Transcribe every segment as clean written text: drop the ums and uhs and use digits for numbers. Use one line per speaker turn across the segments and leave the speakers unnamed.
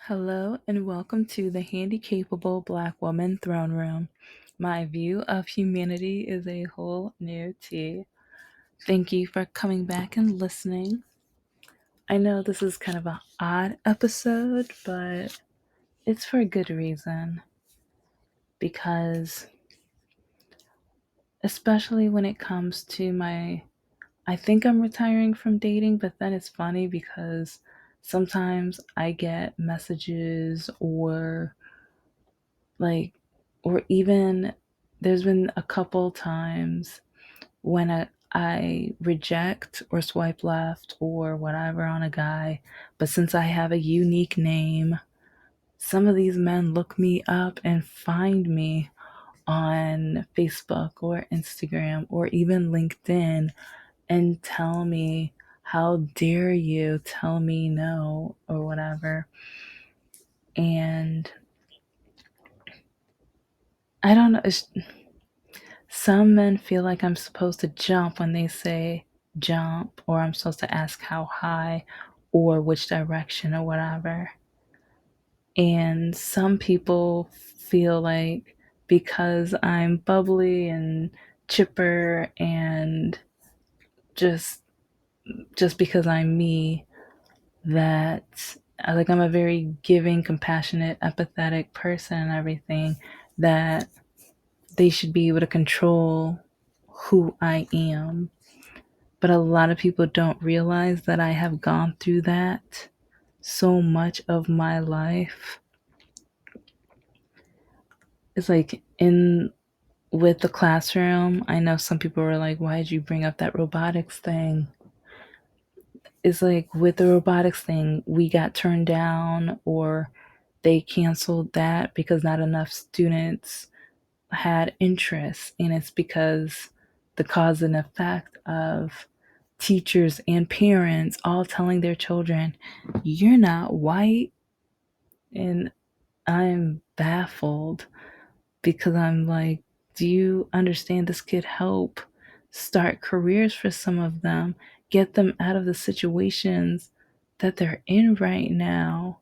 Hello and welcome to the Handicapable Black Woman Throne Room. My view of humanity is a whole new tea. Thank you for coming back and listening. I know this is kind of an odd episode, but it's for a good reason. Because, especially when it comes to I think I'm retiring from dating, but then it's funny because sometimes I get messages like or even there's been a couple times when I reject or swipe left or whatever on a guy, but since I have a unique name, some of these men look me up and find me on Facebook or Instagram or even LinkedIn and tell me, how dare you tell me no or whatever. And I don't know. Some men feel like I'm supposed to jump when they say jump, or I'm supposed to ask how high or which direction or whatever. And some people feel like because I'm bubbly and chipper and just just because I'm me, that like I'm a very giving, compassionate, empathetic person and everything, that they should be able to control who I am. But a lot of people don't realize that I have gone through that so much of my life. It's like in with the classroom, I know some people were like, why did you bring up that robotics thing? It's like with the robotics thing, we got turned down or they canceled that because not enough students had interest. And it's because the cause and effect of teachers and parents all telling their children, you're not white. And I'm baffled because I'm like, do you understand this could help start careers for some of them, get them out of the situations that they're in right now,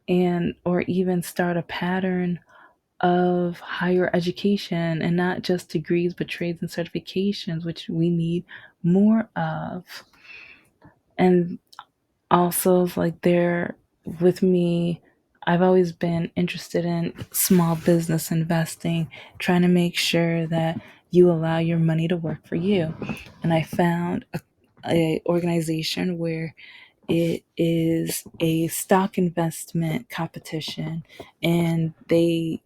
and or even start a pattern of higher education and not just degrees but trades and certifications, which we need more of. And also, like, they're with me, I've always been interested in small business investing, trying to make sure that you allow your money to work for you. And I found a organization where it is a stock investment competition, and they,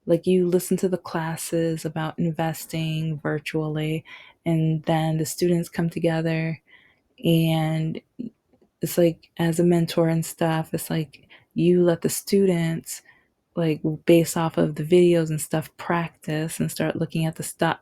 like, you listen to the classes about investing virtually, and then the students come together, and it's like, as a mentor and stuff, it's like you let the students, like, based off of the videos and stuff, practice and start looking at the stock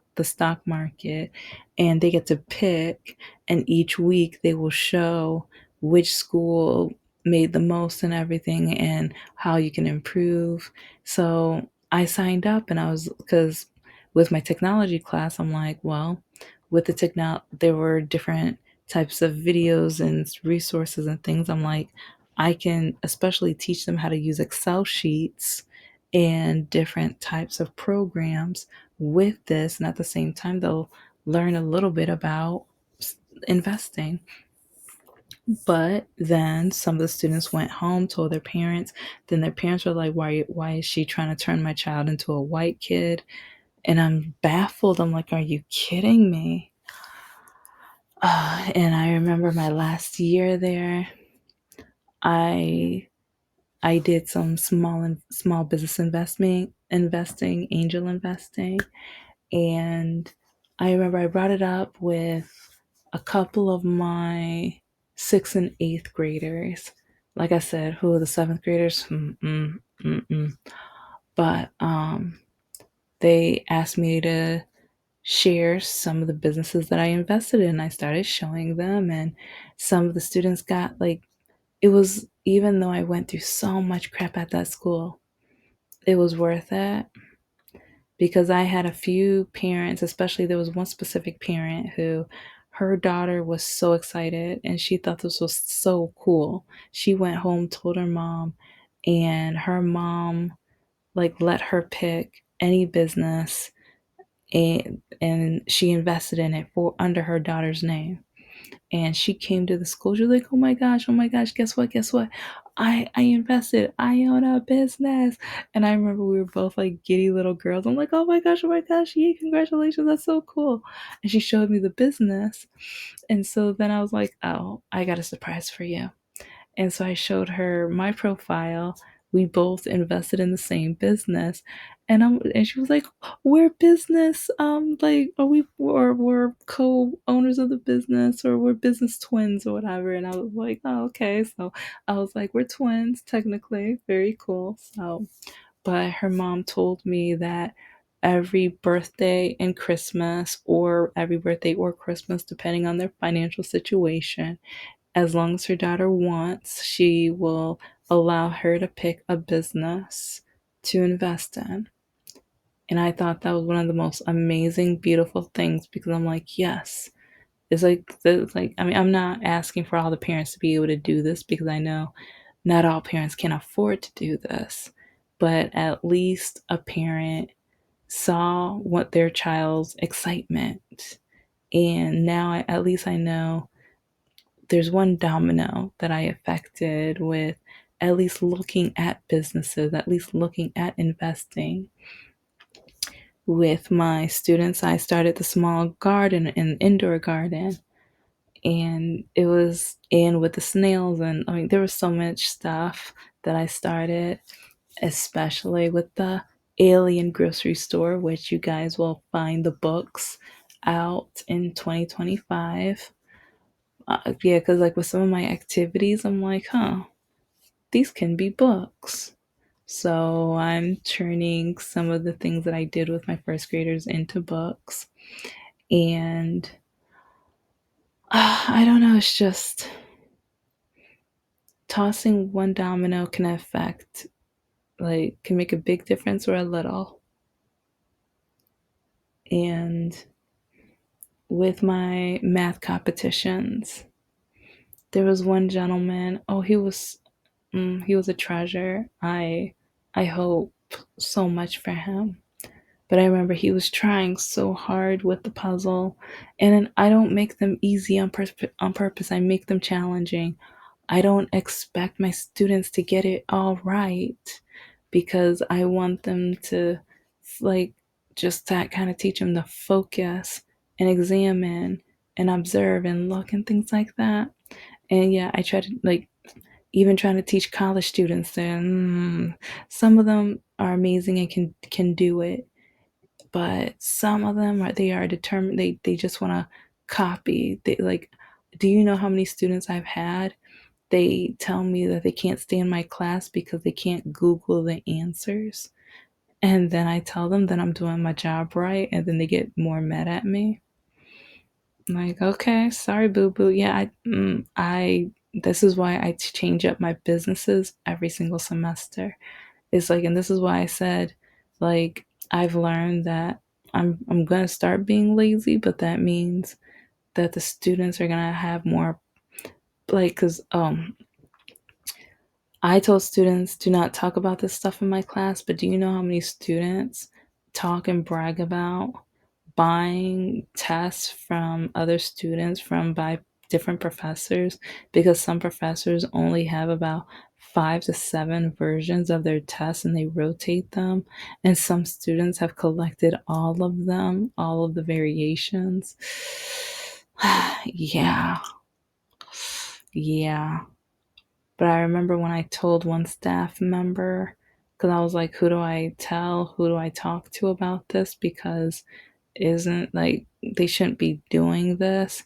market, and they get to pick, and each week they will show which school made the most and everything and how you can improve. So I signed up, and I was, because with my technology class, I'm like, well, with the there were different types of videos and resources and things. I'm like, I can especially teach them how to use Excel sheets and different types of programs with this. And at the same time, they'll learn a little bit about investing. But then some of the students went home, told their parents. Then their parents were like, why is she trying to turn my child into a white kid? And I'm baffled. I'm like, are you kidding me? And I remember my last year there, I I did some small business investing, angel investing, and I remember I brought it up with a couple of my 6th and 8th graders. Like I said, who are the 7th graders? But they asked me to share some of the businesses that I invested in. I started showing them, and some of the students got, like, it was, even though I went through so much crap at that school, it was worth it, because I had a few parents, especially there was one specific parent who her daughter was so excited and she thought this was so cool. She went home, told her mom, and her mom like let her pick any business, and she invested in it for under her daughter's name. And she came to the school. She was like, oh my gosh, guess what? Guess what? I invested. I own a business. And I remember we were both like giddy little girls. I'm like, oh my gosh, yay, congratulations, that's so cool. And she showed me the business. And so then I was like, oh, I got a surprise for you. And so I showed her my profile. We both invested in the same business. And she was like, "We're business like are we're co-owners of the business, or we're business twins or whatever." And I was like, "Oh, okay." So I was like, "We're twins technically." Very cool. So, but her mom told me that every birthday and Christmas, or every birthday or Christmas depending on their financial situation, as long as her daughter wants, she will allow her to pick a business to invest in. And I thought that was one of the most amazing, beautiful things, because I'm like, yes. It's like I mean, I'm not asking for all the parents to be able to do this, because I know not all parents can afford to do this. But at least a parent saw what their child's excitement. And now at least I know there's one domino that I affected with at least looking at businesses, at least looking at investing. With my students, I started the small garden, an indoor garden, and it was in with the snails. And I mean, there was so much stuff that I started, especially with the alien grocery store, which you guys will find the books out in 2025. Yeah, because like with some of my activities, I'm like, huh, these can be books. So I'm turning some of the things that I did with my first graders into books. And I don't know, it's just tossing one domino can affect, like, can make a big difference or a little. And with my math competitions, there was one gentleman, oh, he was a treasure. I hope so much for him. But I remember he was trying so hard with the puzzle, and I don't make them easy on purpose. I make them challenging. I don't expect my students to get it all right, because I want them to, like, just that kind of teach them to focus and examine and observe and look and things like that. And yeah, I try to, like, even trying to teach college students that some of them are amazing and can do it, but some of them are determined. They just want to copy. They like, do you know how many students I've had? They tell me that they can't stay in my class because they can't Google the answers. And then I tell them that I'm doing my job right, and then they get more mad at me. I'm like, okay, sorry, boo boo. Yeah, I. This is why I change up my businesses every single semester. It's like, and this is why I said, like, I've learned that I'm gonna start being lazy, but that means that the students are gonna have more, like, cause I told students do not talk about this stuff in my class, but do you know how many students talk and brag about buying tests from other students from by different professors, because some professors only have about 5 to 7 versions of their tests and they rotate them, and some students have collected all of them, all of the variations. Yeah, yeah. But I remember when I told one staff member, because I was like, who do I tell? Who do I talk to about this? Because isn't, like, they shouldn't be doing this.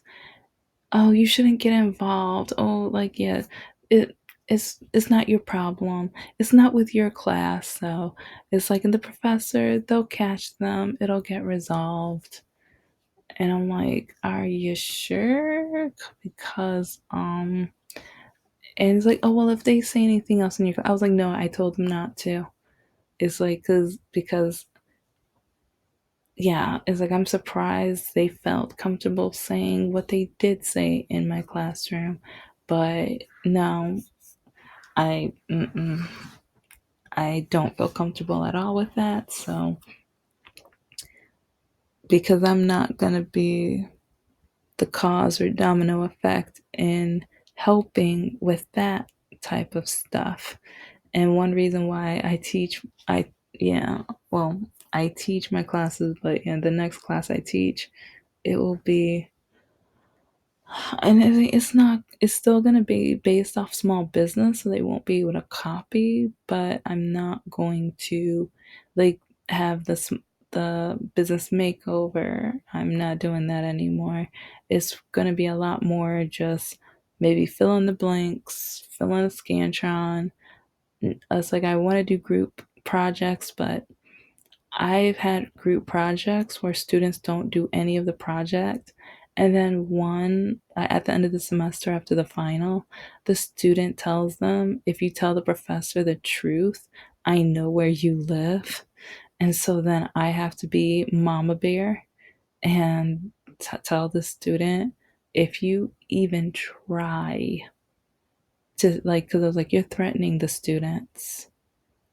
Oh, you shouldn't get involved. Oh, like, yeah, it it's not your problem. It's not with your class. So it's like, and the professor, they'll catch them. It'll get resolved. And I'm like, are you sure? Because and it's like, oh well, if they say anything else in your class, I was like, no, I told them not to. It's like, because yeah, it's like I'm surprised they felt comfortable saying what they did say in my classroom. But no, I don't feel comfortable at all with that. So because I'm not gonna be the cause or domino effect in helping with that type of stuff. And one reason why yeah, well, I teach my classes, but in the next class I teach, it will be, and it's still going to be based off small business, so they won't be able to copy, but I'm not going to like have the business makeover. I'm not doing that anymore. It's going to be a lot more just maybe fill in the blanks, fill in a scantron. It's like I want to do group projects, but I've had group projects where students don't do any of the project. And then at the end of the semester after the final, the student tells them, if you tell the professor the truth, I know where you live. And so then I have to be mama bear and tell the student, if you even try to, like, because I was like, you're threatening the students.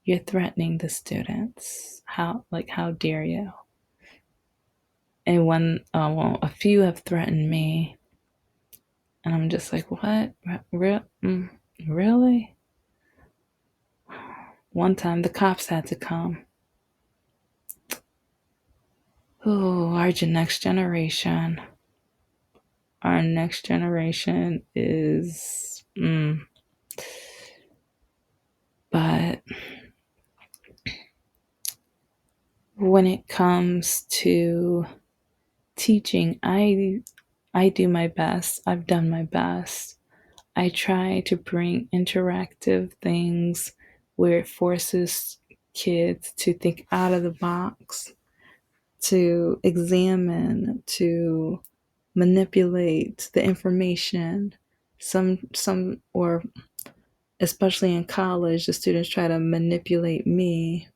You're threatening the students. How dare you? And well, a few have threatened me, and I'm just like, what? Really? One time the cops had to come. Oh, next generation. Our next generation is. But when it comes to teaching, I do my best. I've done my best. I try to bring interactive things where it forces kids to think out of the box, to examine, to manipulate the information. Or especially in college, the students try to manipulate me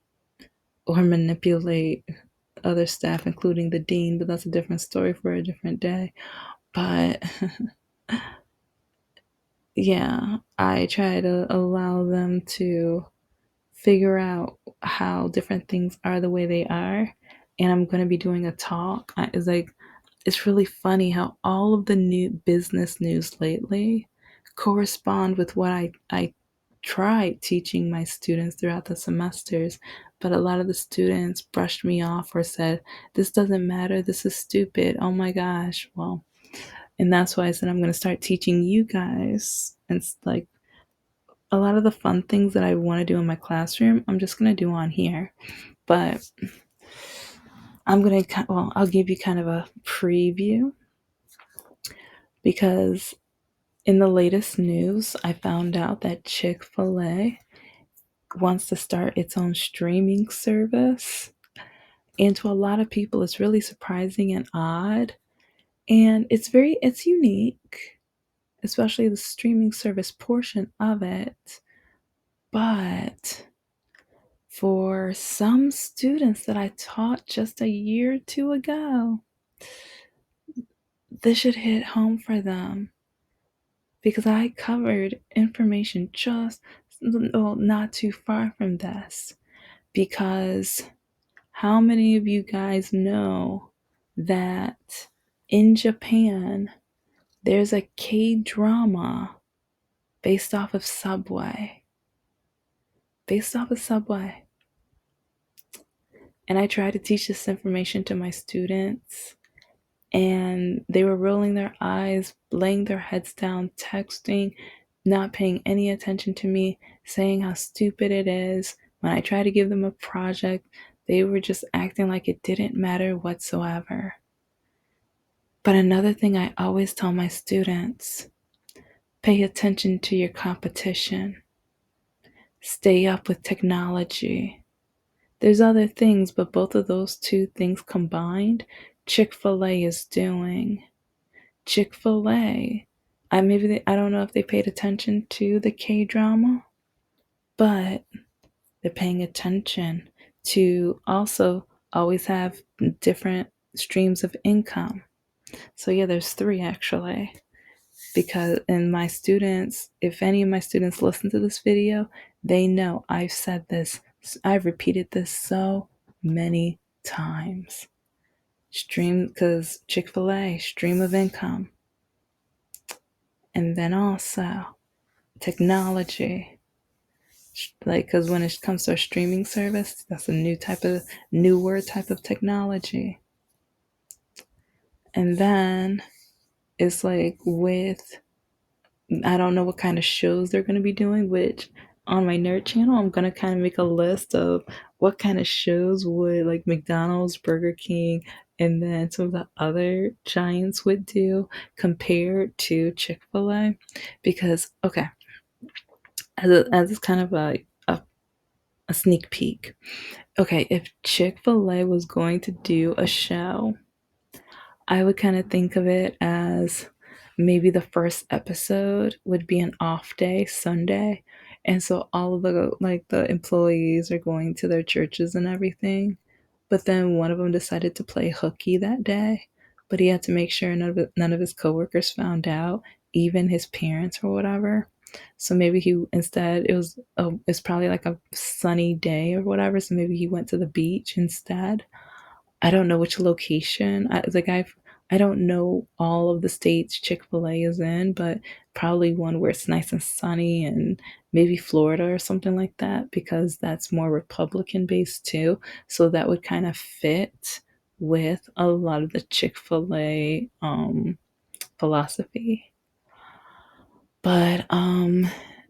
or manipulate other staff, including the dean, but that's a different story for a different day. But yeah, I try to allow them to figure out how different things are the way they are. And I'm going to be doing a talk. It's really funny how all of the new business news lately correspond with what I tried teaching my students throughout the semesters. But a lot of the students brushed me off or said, this doesn't matter. This is stupid. Oh my gosh. Well, and that's why I said I'm going to start teaching you guys. And it's like a lot of the fun things that I want to do in my classroom, I'm just going to do on here. But I'll give you kind of a preview because in the latest news, I found out that Chick-fil-A wants to start its own streaming service. And to a lot of people, it's really surprising and odd. And it's unique, especially the streaming service portion of it. But for some students that I taught just a year or two ago, this should hit home for them because I covered information just not too far from this. Because how many of you guys know that in Japan there's a K drama based off of Subway? Based off of Subway. And I try to teach this information to my students, and they were rolling their eyes, laying their heads down, texting, not paying any attention to me, saying how stupid it is. When I tried to give them a project, they were just acting like it didn't matter whatsoever. But another thing I always tell my students, pay attention to your competition. Stay up with technology. There's other things, but both of those two things combined, Chick-fil-A is doing. Chick-fil-A, I don't know if they paid attention to the K-drama, but they're paying attention to also always have different streams of income. So yeah, there's three actually. Because in my students, if any of my students listen to this video, they know I've said this, I've repeated this so many times. Stream, because Chick-fil-A, stream of income. And then also technology. Like, because when it comes to a streaming service, that's a newer type of technology. And then it's like with, I don't know what kind of shows they're going to be doing, which on my nerd channel, I'm going to kind of make a list of what kind of shows would like McDonald's, Burger King, and then some of the other giants would do compared to Chick-fil-A. Because, okay, as kind of a sneak peek. Okay, if Chick-fil-A was going to do a show, I would kind of think of it as maybe the first episode would be an off day, Sunday. And so all of the employees are going to their churches and everything. But then one of them decided to play hooky that day, but he had to make sure none of his coworkers found out, even his parents or whatever. So maybe he instead it's probably like a sunny day or whatever. So maybe he went to the beach instead. I don't know which location. I don't know all of the states Chick-fil-A is in, but probably one where it's nice and sunny, and maybe Florida or something like that, because that's more Republican based too. So that would kind of fit with a lot of the Chick-fil-A philosophy. But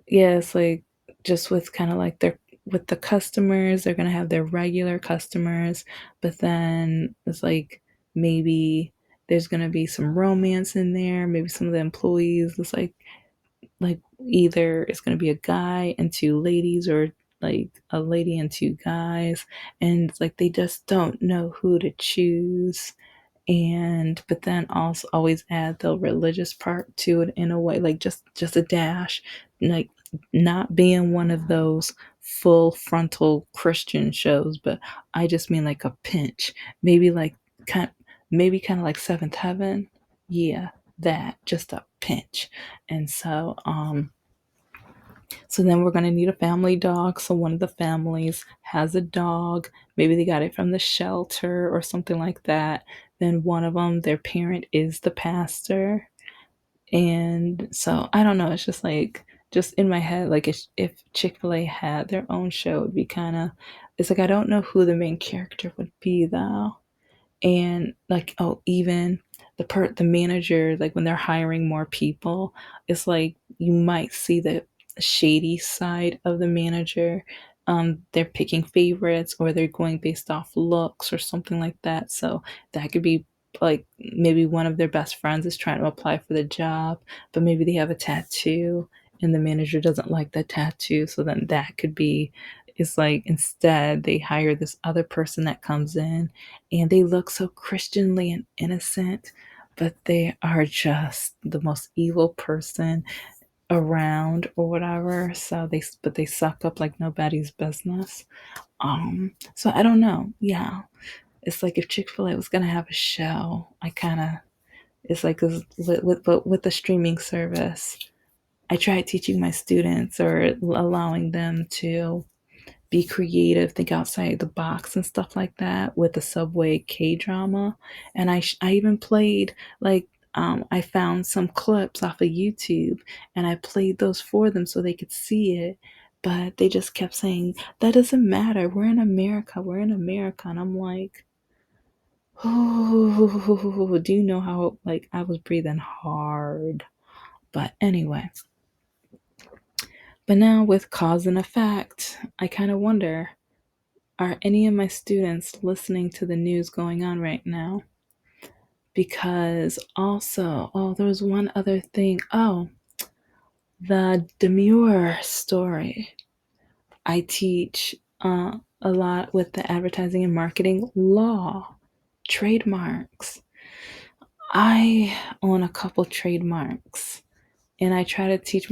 yeah, it's like just with kind of like their with the customers, they're gonna have their regular customers, but then it's like maybe there's gonna be some romance in there. Maybe some of the employees, it's like either it's gonna be a guy and two ladies, or like a lady and two guys, and it's like they just don't know who to choose. And but then also always add the religious part to it in a way, like just a dash, like not being one of those full frontal Christian shows, but I just mean like a pinch, maybe like kind maybe kind of like Seventh Heaven. Yeah, that, just a pinch. And so then we're going to need a family dog. So one of the families has a dog. Maybe they got it from the shelter or something like that. Then one of them, their parent is the pastor. And so I don't know. It's just like, just in my head, like if Chick-fil-A had their own show, it would be kind of, it's like I don't know who the main character would be though. And like, oh, even the manager, like when they're hiring more people, it's like you might see the shady side of the manager. They're picking favorites, or they're going based off looks or something like that. So that could be like maybe one of their best friends is trying to apply for the job, but maybe they have a tattoo and the manager doesn't like that tattoo. So then that could be, it's like instead they hire this other person that comes in, and they look so Christianly and innocent, but they are just the most evil person around or whatever. So they suck up like nobody's business. So I don't know. Yeah, it's like if Chick-fil-A was gonna have a show, I kind of, it's like with the streaming service, I tried teaching my students or allowing them to be creative, think outside the box and stuff like that with the Subway K drama. And I even played like, I found some clips off of YouTube and I played those for them so they could see it. But they just kept saying, that doesn't matter. We're in America. We're in America. And I'm like, oh, do you know how, like, I was breathing hard. But anyway, but now with cause and effect, I kind of wonder, are any of my students listening to the news going on right now? Because also, oh, there was one other thing. Oh, the demure story. I teach a lot with the advertising and marketing law, trademarks. I own a couple trademarks, and I try to teach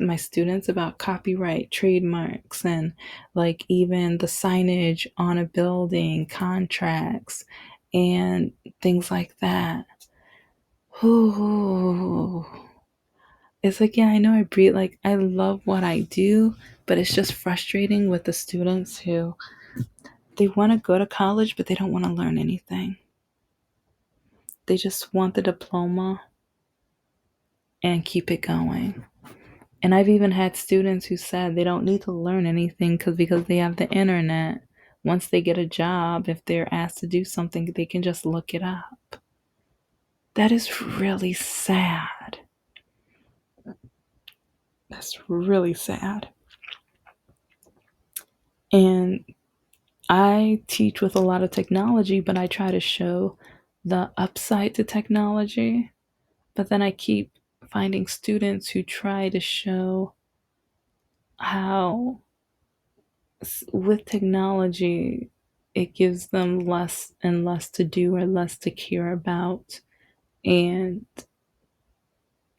my students about copyright, trademarks, and like even the signage on a building, contracts, and things like that. Ooh. It's like, yeah, I know I breathe, like, I love what I do, but it's just frustrating with the students who they want to go to college, but they don't want to learn anything. They just want the diploma and keep it going. And I've even had students who said they don't need to learn anything because they have the internet. Once they get a job, if they're asked to do something, they can just look it up. That is really sad. That's really sad. And I teach with a lot of technology, but I try to show the upside to technology. But then I keep finding students who try to show how, with technology, it gives them less and less to do or less to care about. And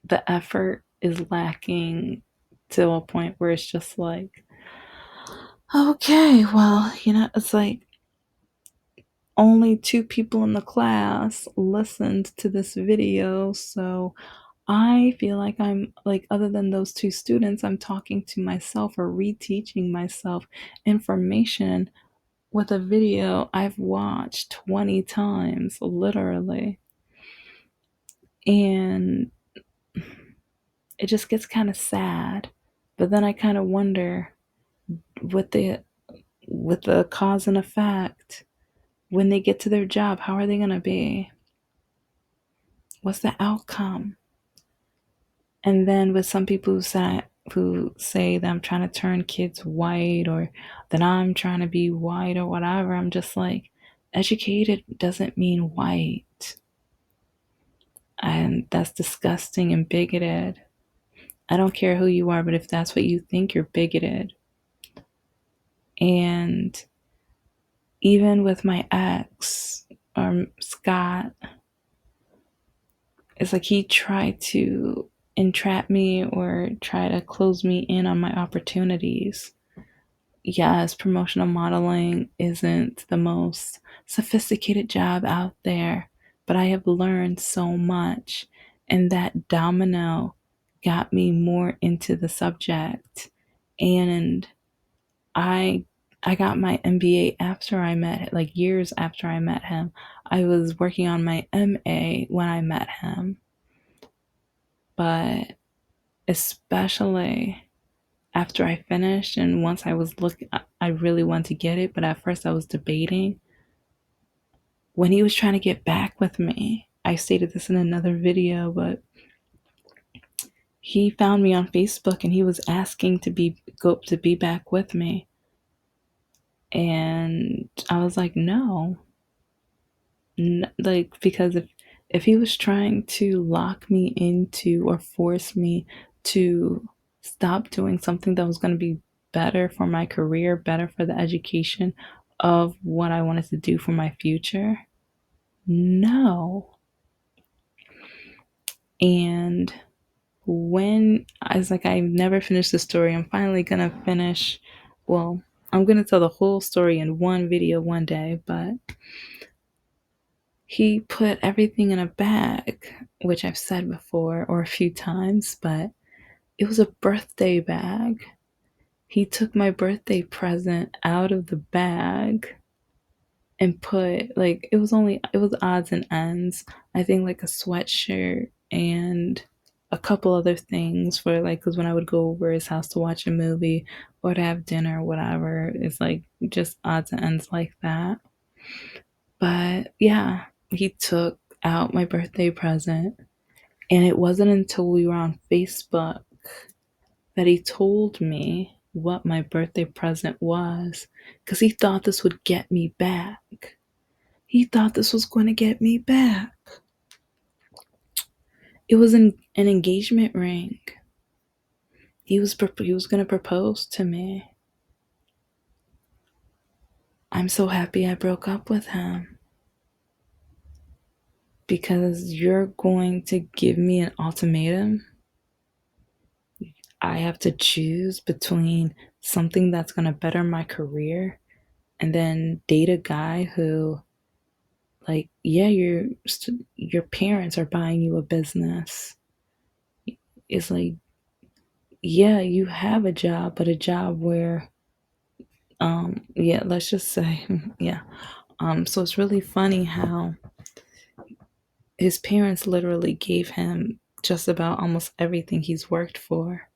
the effort is lacking to a point where it's just like, okay, well, it's like only two people in the class listened to this video. So I feel like I'm like, other than those two students, I'm talking to myself or reteaching myself information with a video I've watched 20 times, literally. And it just gets kind of sad. But then I kind of wonder, with the cause and effect, when they get to their job, how are they going to be? What's the outcome? And then with some people who say that I'm trying to turn kids white, or that I'm trying to be white or whatever, I'm just like, educated doesn't mean white. And that's disgusting and bigoted. I don't care who you are, but if that's what you think, you're bigoted. And even with my ex, Scott, it's like he tried to entrap me or try to close me in on my opportunities. Yes, promotional modeling isn't the most sophisticated job out there, but I have learned so much, and that domino got me more into the subject. And I I got my MBA after I met, like years after I met him. I was working on my MA when I met him, but especially after I finished and once I was looking, I really wanted to get it, but at first I was debating. When he was trying to get back with me, I stated this in another video, but he found me on Facebook and he was asking to be back with me. And I was like, no. Like, because if he was trying to lock me into or force me to stop doing something that was going to be better for my career, better for the education of what I wanted to do for my future, no. And when I was like, I never finished the story, I'm finally gonna finish. Well, I'm gonna tell the whole story in one video one day, but he put everything in a bag, which I've said before or a few times, but it was a birthday bag. He took my birthday present out of the bag and put, like, it was odds and ends. I think like a sweatshirt and a couple other things for, like, because when I would go over his house to watch a movie or to have dinner or whatever, it's like just odds and ends like that. But yeah, he took out my birthday present, and it wasn't until we were on Facebook that he told me what my birthday present was, because he thought this would get me back. He thought this was going to get me back. It was an engagement ring. He was going to propose to me. I'm so happy I broke up with him, because you're going to give me an ultimatum. I have to choose between something that's going to better my career and then date a guy who, like, yeah, your parents are buying you a business. It's like, yeah, you have a job, but a job where, yeah, let's just say, yeah. So it's really funny how his parents literally gave him just about almost everything he's worked for.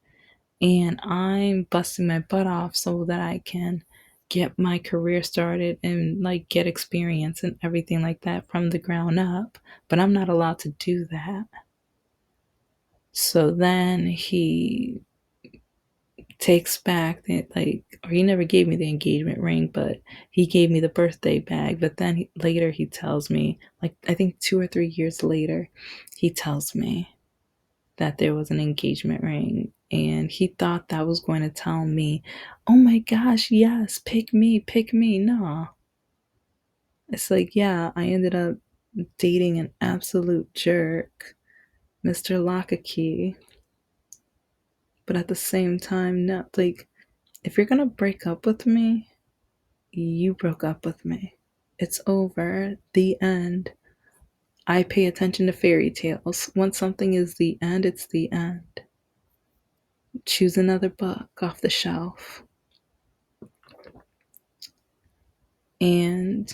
And I'm busting my butt off so that I can get my career started and like get experience and everything like that from the ground up. But I'm not allowed to do that. So then he takes back the, like, or he never gave me the engagement ring, but he gave me the birthday bag. But then later he tells me, like, I think 2 or 3 years later, he tells me that there was an engagement ring, and he thought that was going to tell me, oh my gosh, yes, pick me. No, it's like, yeah, I ended up dating an absolute jerk, Mr. Lockakey. But at the same time, no, like, if you're gonna break up with me, you broke up with me. It's over. The end. I pay attention to fairy tales. Once something is the end, it's the end. Choose another book off the shelf. And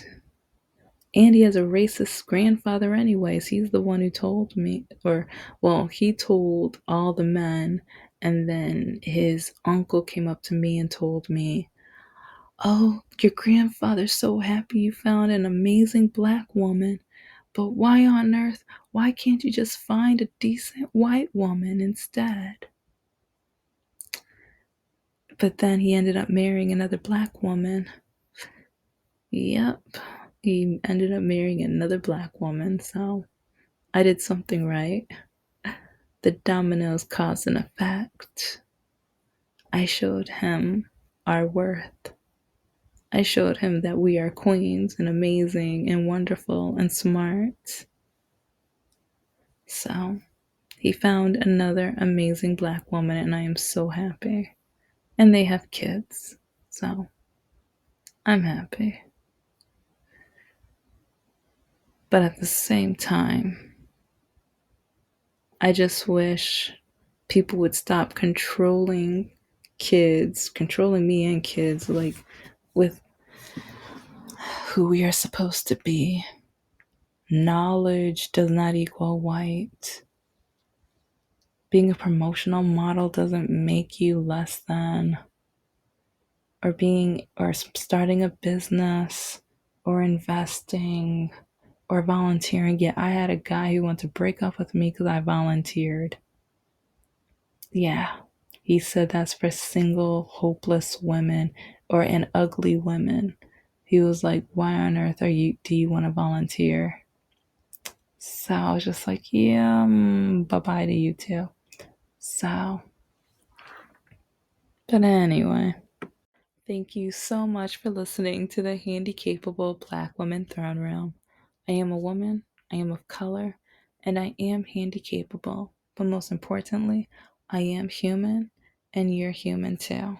he has a racist grandfather anyways. He's the one who told me, or, well, he told all the men, and then his uncle came up to me and told me, oh, your grandfather's so happy you found an amazing black woman, but why on earth, why can't you just find a decent white woman instead? But then he ended up marrying another black woman. Yep, he ended up marrying another black woman, so I did something right. The dominoes cause and effect. I showed him our worth. I showed him that we are queens and amazing and wonderful and smart. So he found another amazing black woman, and I am so happy. And they have kids, so I'm happy. But at the same time, I just wish people would stop controlling me and kids, like, with who we are supposed to be. Knowledge does not equal white. Being a promotional model doesn't make you less than. Or starting a business, or investing, or volunteering. Yeah, I had a guy who wanted to break up with me because I volunteered. Yeah, he said that's for single, hopeless women or and ugly women. He was like, why on earth do you want to volunteer? So I was just like, yeah, bye bye to you too. So, but anyway, thank you so much for listening to the Handicapable Black Woman Throne Room. I am a woman, I am of color, and I am handicapable. But most importantly, I am human, and you're human too.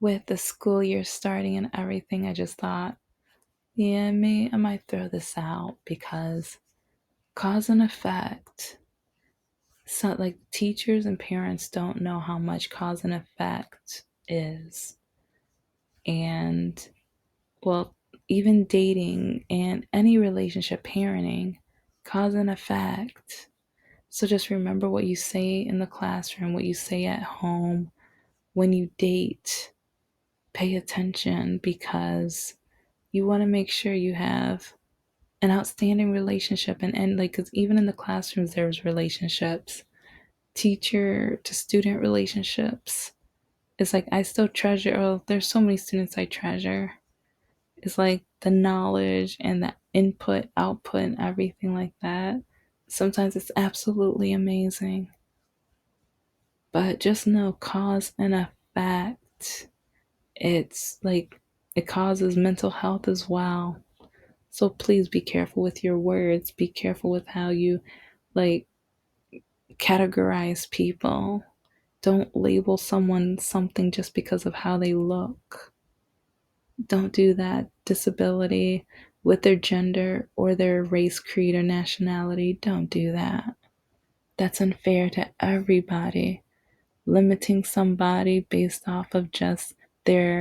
With the school year starting and everything, I just thought, yeah, I might throw this out because cause and effect. So, like, teachers and parents don't know how much cause and effect is. And, well, even dating and any relationship, parenting, cause and effect. So just remember what you say in the classroom, what you say at home, when you date. Pay attention because you want to make sure you have an outstanding relationship. And like, because even in the classrooms, there's relationships, teacher to student relationships. It's like, I still treasure, oh, there's so many students I treasure. It's like the knowledge and the input, output, and everything like that. Sometimes it's absolutely amazing. But just know cause and effect. It's like it causes mental health as well. So please be careful with your words. Be careful with how you, like, categorize people. Don't label someone something just because of how they look. Don't do that. Disability with their gender or their race, creed, or nationality. Don't do that. That's unfair to everybody. Limiting somebody based off of just their